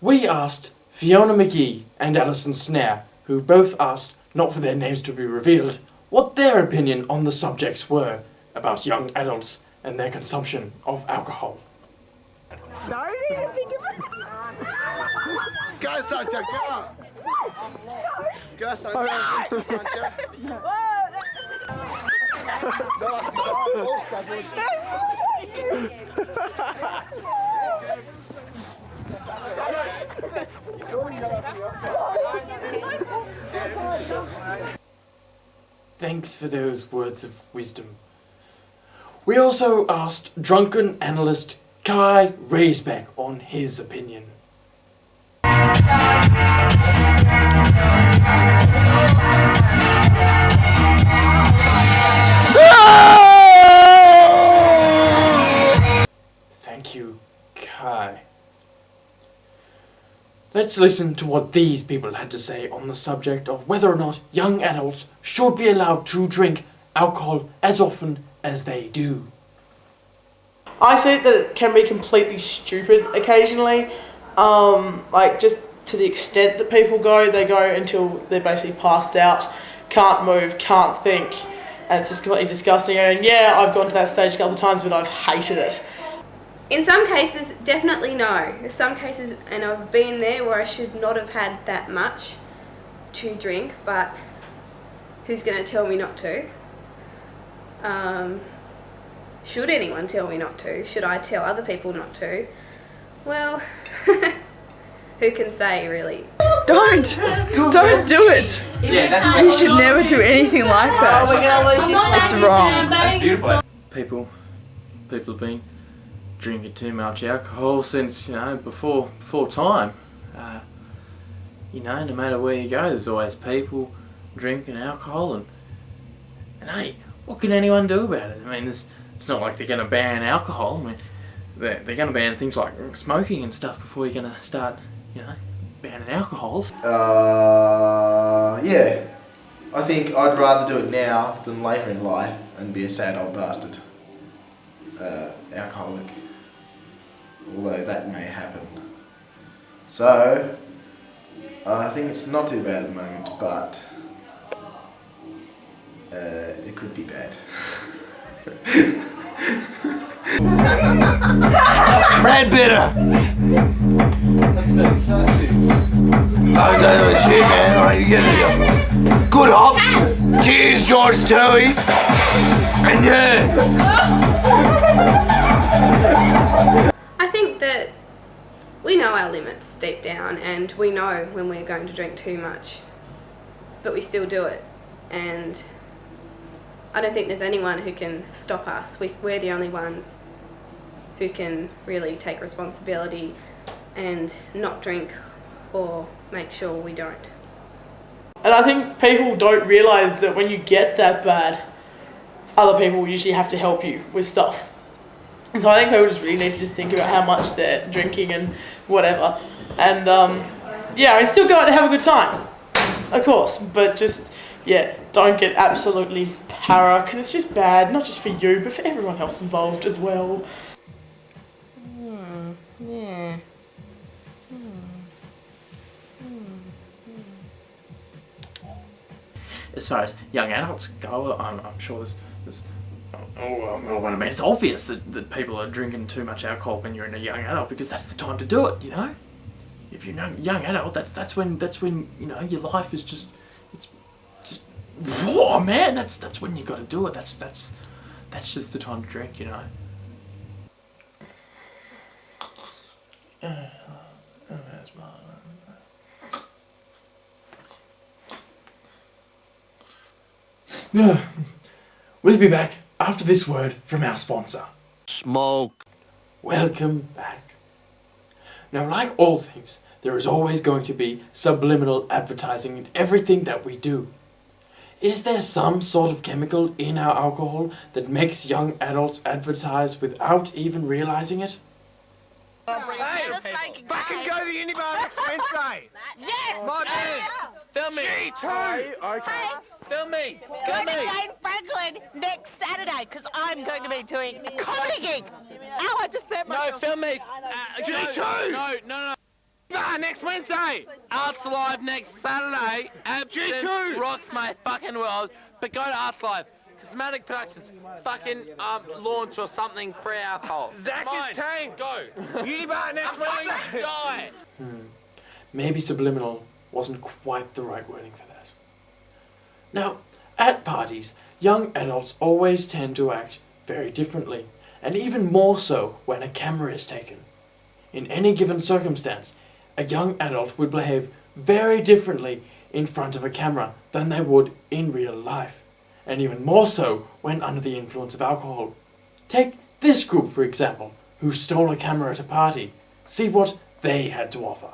we asked Fiona McGee and Alison Snare, who both asked, not for their names to be revealed, what their opinion on the subjects were about young adults and their consumption of alcohol. No, you didn't think it was. Go, Sancha, go! Go, Sancha, go, Sancha. Thanks for those words of wisdom. We also asked drunken analyst Kai Raisbeck on his opinion. Thank you, Kai. Let's listen to what these people had to say on the subject of whether or not young adults should be allowed to drink alcohol as often as they do. I see that it can be completely stupid occasionally, like just to the extent that people go, they go until they're basically passed out, can't move, can't think, and it's just completely disgusting. And yeah, I've gone to that stage a couple of times, but I've hated it. In some cases, definitely no. In some cases, and I've been there where I should not have had that much to drink, but who's going to tell me not to? Should anyone tell me not to? Should I tell other people not to? Well, who can say, really? Don't do it. Yeah, you should never do anything like that. Oh, we're going to lose this. It's wrong. That's beautiful. People have been drinking too much alcohol since, before time. No matter where you go, there's always people drinking alcohol, and hey, what can anyone do about it? I mean, it's not like they're going to ban alcohol. I mean, they're going to ban things like smoking and stuff before you're going to start, banning alcohols. Yeah. I think I'd rather do it now than later in life and be a sad old bastard. Alcoholic. Although that may happen. So, I think it's not too bad at the moment, but it could be bad. Red bitter! I don't know it's you, man. Right, you get it. Good hops. Cheers, George Tui. And yeah. I think that we know our limits deep down, and we know when we're going to drink too much, but we still do it. And I don't think there's anyone who can stop us. We're the only ones who can really take responsibility and not drink or make sure we don't. And I think people don't realise that when you get that bad, other people usually have to help you with stuff. And so I think people just really need to just think about how much they're drinking and whatever. And I still go out and have a good time, of course, but just, don't get absolutely para, because it's just bad, not just for you, but for everyone else involved as well. As far as young adults go, I'm sure there's it's obvious that people are drinking too much alcohol when you're in a young adult, because that's the time to do it, If you're a young adult, that's when your life is just raw, man. That's when you got to do it. That's just the time to drink, We'll be back after this word from our sponsor. Smoke. Welcome back. Now, like all things, there is always going to be subliminal advertising in everything that we do. Is there some sort of chemical in our alcohol that makes young adults advertise without even realizing it? Hey, fucking go to the Unibar next Wednesday. Yes! My man. Film me. G2. Okay. Film me. Go to Jane Franklin next Saturday, because I'm going to be doing a comedy gig. Ow, I just burnt my... No, film me. G2. No. Next Wednesday. Arts Live next Saturday. Absolute rocks my fucking world. But go to Arts Live. Cosmetic Productions. Fucking launch or something free alcohol. Zach is tamed. Go. Unibar next Wednesday. Die. Maybe subliminal wasn't quite the right wording for that. Now, at parties, young adults always tend to act very differently, and even more so when a camera is taken. In any given circumstance, a young adult would behave very differently in front of a camera than they would in real life, and even more so when under the influence of alcohol. Take this group, for example, who stole a camera at a party. See what they had to offer.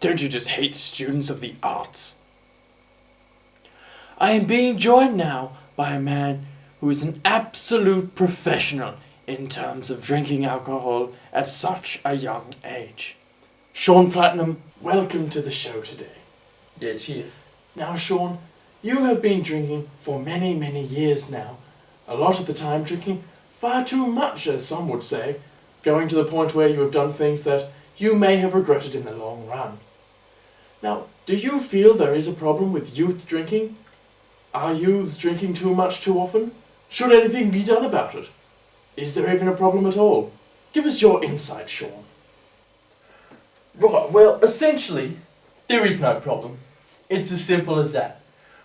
Don't you just hate students of the arts? I am being joined now by a man who is an absolute professional in terms of drinking alcohol at such a young age. Sean Platinum, welcome to the show today. Yeah, cheers. Now, Sean, you have been drinking for many, many years now. A lot of the time drinking far too much, as some would say, going to the point where you have done things that you may have regretted in the long run. Now, do you feel there is a problem with youth drinking? Are youths drinking too much too often? Should anything be done about it? Is there even a problem at all? Give us your insight, Sean. Right, well, essentially, there is no problem. It's as simple as that.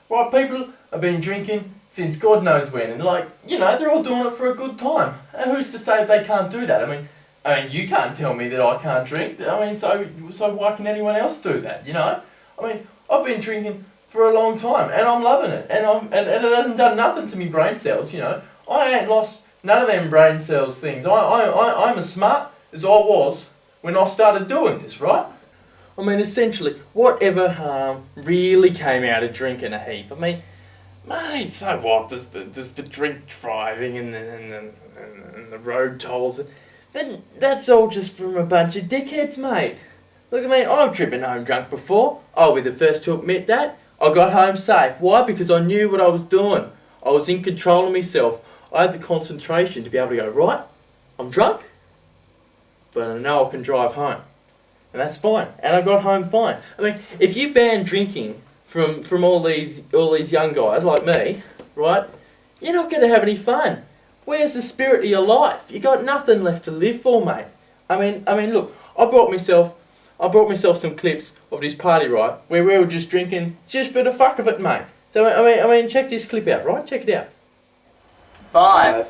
Right, people have been drinking since God knows when, and they're all doing it for a good time. And who's to say they can't do that? I mean, you can't tell me that I can't drink. So why can anyone else do that, I've been drinking for a long time, and I'm loving it, and it hasn't done nothing to me brain cells, I ain't lost none of them brain cells things. I'm as smart as I was when I started doing this, right? Essentially, whatever harm really came out of drinking a heap? Mate, so what? There's the drink driving and the road tolls. But that's all just from a bunch of dickheads, mate. Look, I've driven home drunk before. I'll be the first to admit that. I got home safe. Why? Because I knew what I was doing. I was in control of myself. I had the concentration to be able to go, right, I'm drunk, but I know I can drive home. And that's fine. And I got home fine. If you ban drinking from all these young guys like me, right, you're not going to have any fun. Where's the spirit of your life? You got nothing left to live for, mate. Look, I brought myself some clips of this party, right, where we were just drinking just for the fuck of it, mate. So, check this clip out, right? Check it out. 5,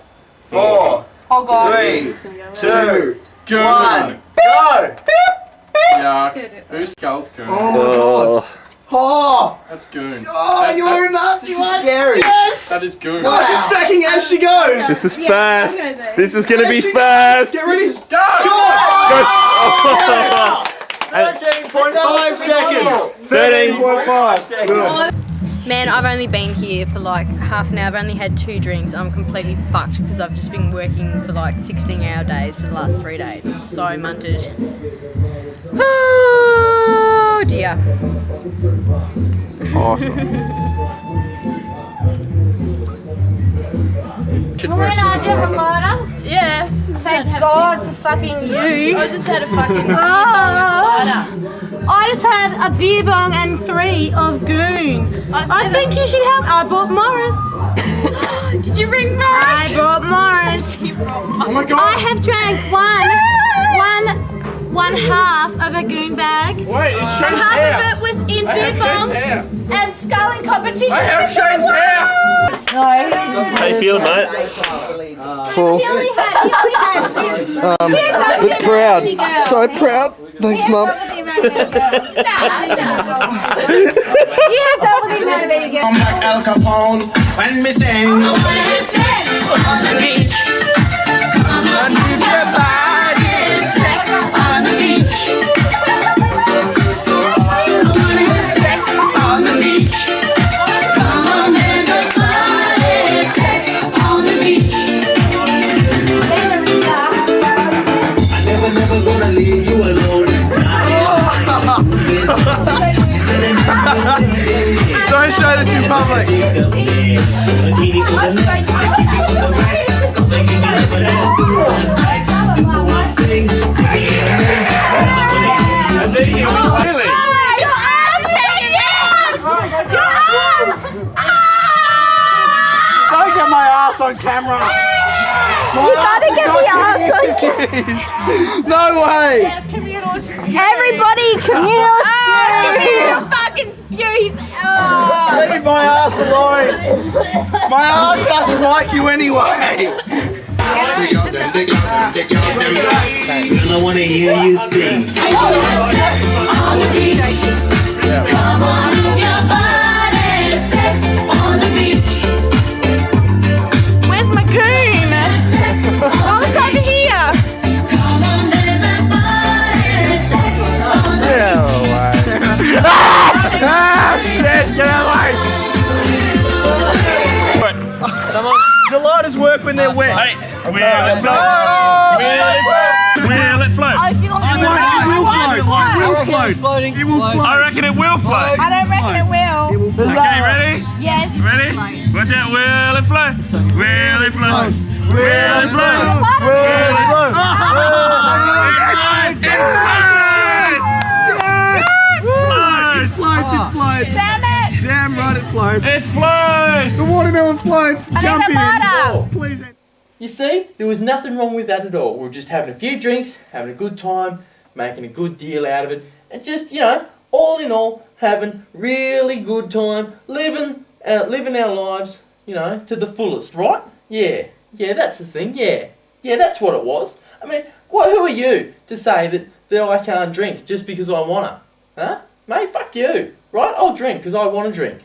4, 3, 2, 1, go! Yeah, whose skull's goon? Oh my god! Oh! That's goon. Oh, you were nuts! This is scary! Yes! That is goon. No, she's stacking as she goes! This is fast. This is gonna be fast. Get ready! Go! Go! 13.5 seconds! 13.5 seconds! Man, I've only been here for like half an hour. I've only had 2 drinks. I'm completely fucked because I've just been working for like 16-hour days for the last 3 days. I'm so munted. Oh dear. Awesome. Yeah. Thank God for fucking you. I just had a fucking bong of cider. I just had a beer bong and 3 of goon. I think you should have. I bought Morris. Did you ring Morris? I bought Morris. Oh my god! I have drank one half of a goon bag. Wait, it's And Shane's half hair! of it was in I beer have Shane's bongs hair! and sculling competition. I have Shane's hair! How you feeling, mate? Full. He only had. But proud. So proud. Thanks, Mum. You had double the amount of it again. I'm like Al Capone when me sing. On the beach. Come on, move your body. Sex on the beach. Sex on the beach. Come on, there's a party. Sex on the beach. Never gonna leave you alone. Don't show this in public. Really? Don't get my ass on camera! You gotta get the ass on No way! everybody. Communal Fucking spew. Leave my ass alone! My ass doesn't like you anyway! I wanna hear you sing. Sex on the beach. Come on, move your body. Sex on the beach. Where's my goon? Sex Oh, it's over here. Come on, there's a party. Sex on the Ah! Shit! Get out of the way! Someone. Do lighters work when they're wet? Hey, will it float? Will it float? Will it float? It will float. I reckon it will float. I don't reckon it will. Okay, ready? Yes. Ready? Watch out. Will it float? Will it float? Will it float? Will it float? It floats! It floats! Damn it. Damn right it floats! It floats! The watermelon floats! Jump in! butter. Please. You see, there was nothing wrong with that at all. We were just having a few drinks, having a good time, making a good deal out of it, and just, all in all, having really good time, living our lives, to the fullest, right? Yeah, that's the thing, yeah, that's what it was. I mean, who are you to say that I can't drink just because I wanna? Huh? Mate, fuck you, right? I'll drink because I want to drink.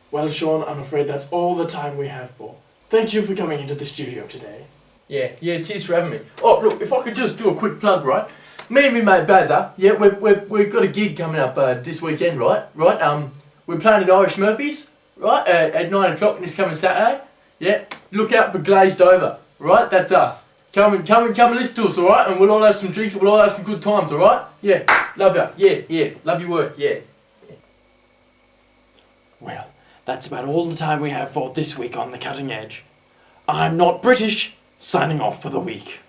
Well, Sean, I'm afraid that's all the time we have for. Thank you for coming into the studio today. Yeah, cheers for having me. Oh, look, if I could just do a quick plug, right? Me and my mate Bazza, we've got a gig coming up this weekend, right? We're playing at Irish Murphy's, right? At 9 o'clock this coming Saturday. Yeah, look out for Glazed Over, right? That's us. Come and listen to us, alright? And we'll all have some drinks, we'll all have some good times, alright? Yeah, love ya. Yeah, love your work, yeah. Well, that's about all the time we have for this week on The Cutting Edge. I'm Not British, signing off for the week.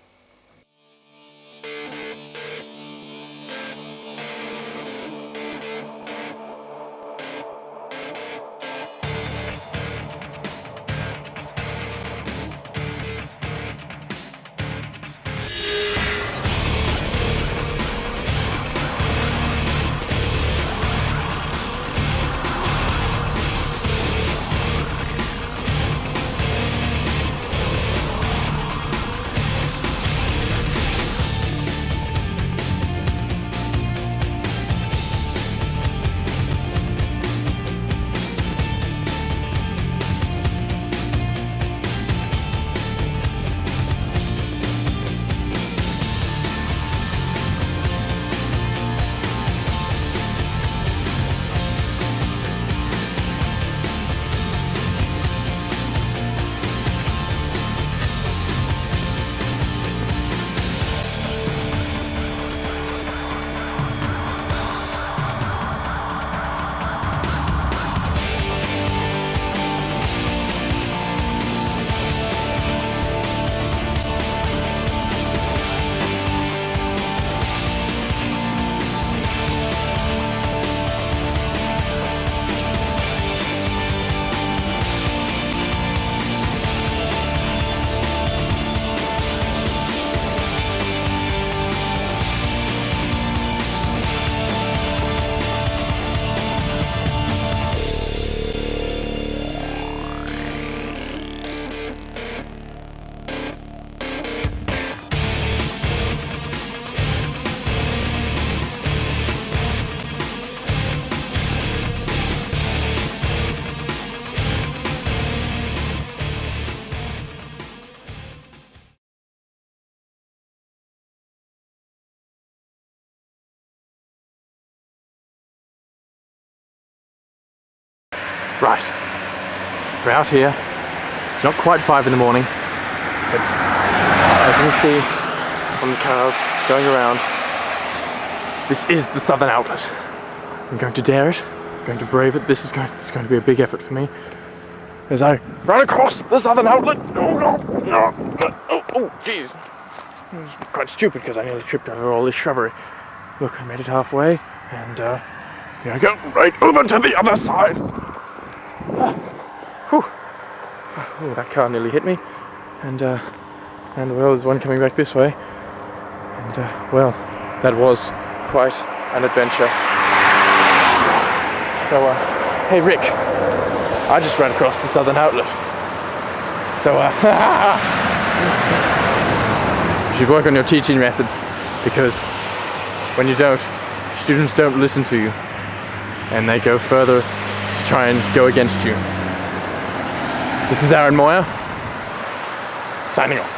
Right, we're out here. It's not quite 5 in the morning, but as you can see from the cars going around, this is the southern outlet. I'm going to dare it. I'm going to brave it. This is going to be a big effort for me as I run across the southern outlet. Oh no! Oh jeez! It was quite stupid because I nearly tripped over all this shrubbery. Look, I made it halfway, and here I go, right over to the other side. Whew. Oh, that car nearly hit me, and well, there's one coming back this way, and well, that was quite an adventure. So, hey Rick, I just ran across the southern outlet. So, you should work on your teaching methods, because when you don't, students don't listen to you, and they go further to try and go against you. This is Aaron Moyer, signing off.